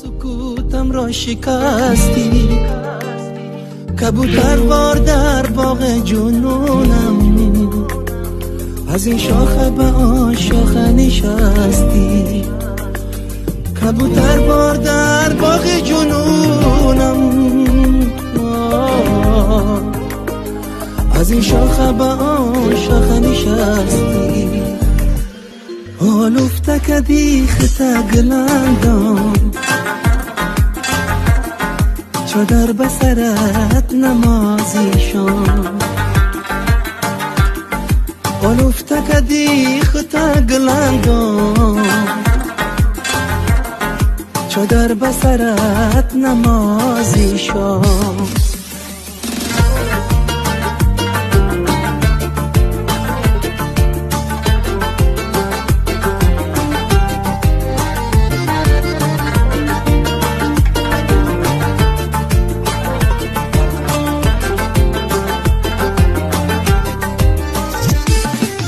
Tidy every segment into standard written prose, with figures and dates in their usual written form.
سکوتم را شکستی، کبوتر وار در باغ جنونم، از این شاخه به آن شاخه نشستی. کبوتر وار در باغ جنونم، از این شاخه به آن شاخه نشستی. آلفته کدی خطا گلندم، چادر بسرت نمازیشان. آلفته کدی خطا گلندم، چادر بسرت نمازیشان.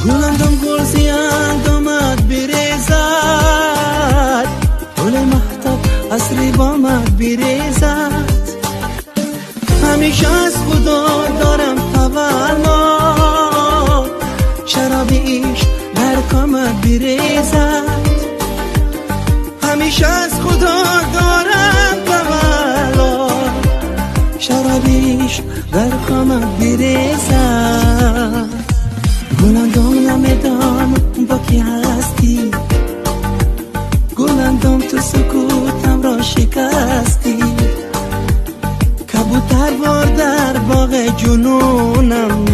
گلندم گل زیاد آمد بریزد، گل مهتاب عصری بامد بریزد. همیشه از خدا دارم تولا، شراب عشق در کامت بریزد. همیشه از خدا دارم تولا، شراب عشق در کامت بریزد. گلندم نمیدان با کی هستی، گلندم تو سکوتم را شکستی. کبوتر وار در باغ جنونم،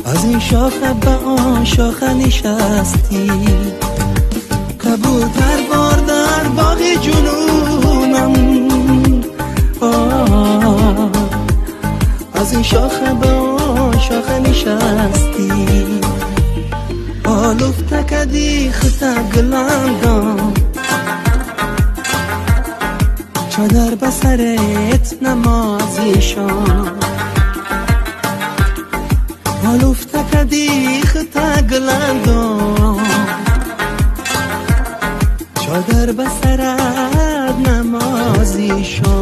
از این شاخه به آن شاخه نشستی. کبوتر وار در باغ جنونم، از این شاخه به آن شاخه نشستی. آلفته کدی خطا گلندم، چادر بسرت نمازیشان. آلفته کدی خطا گلندم، چادر بسرت نمازیشان.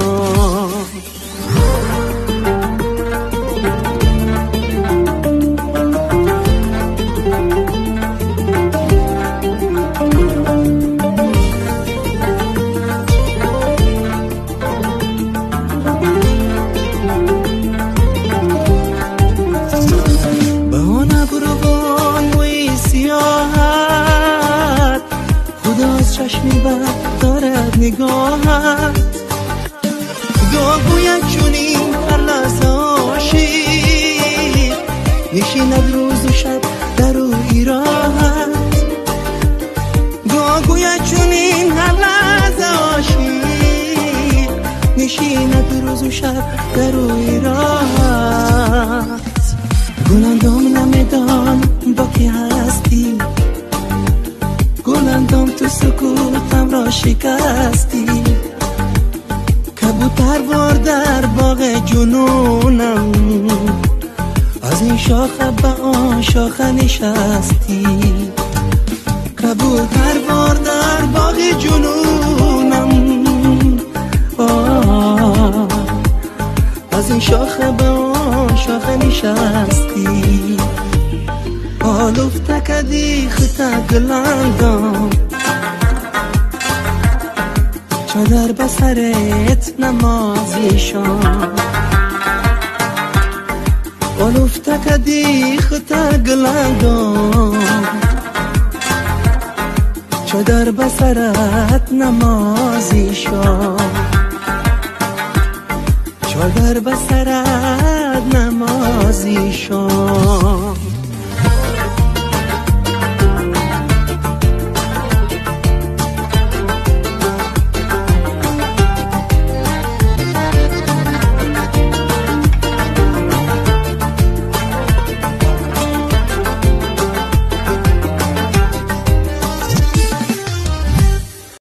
چشمی بد دارد نگاهت، گاگوید چونین هر لحظه عاشق، نشیند روز و شب در روی راحت. گاگوید چونین هر لحظه عاشق، نشیند روز و شب در روی راحت. گلندم نمیدان با کی هستی، گلندم تو سکوتم را شکستی. کبوتر وار در باغ جنونم، از این شاخه به آن شاخه نشستی. کبوتر وار در باغ جنونم، از این شاخه به آن شاخه نشستی. آلفته کدی خطا گلندم، چادر بسرت نمازیشان. آلفته کدی خطا گلندم، چادر بسرت نمازیشان. چادر بسرت نمازیشان.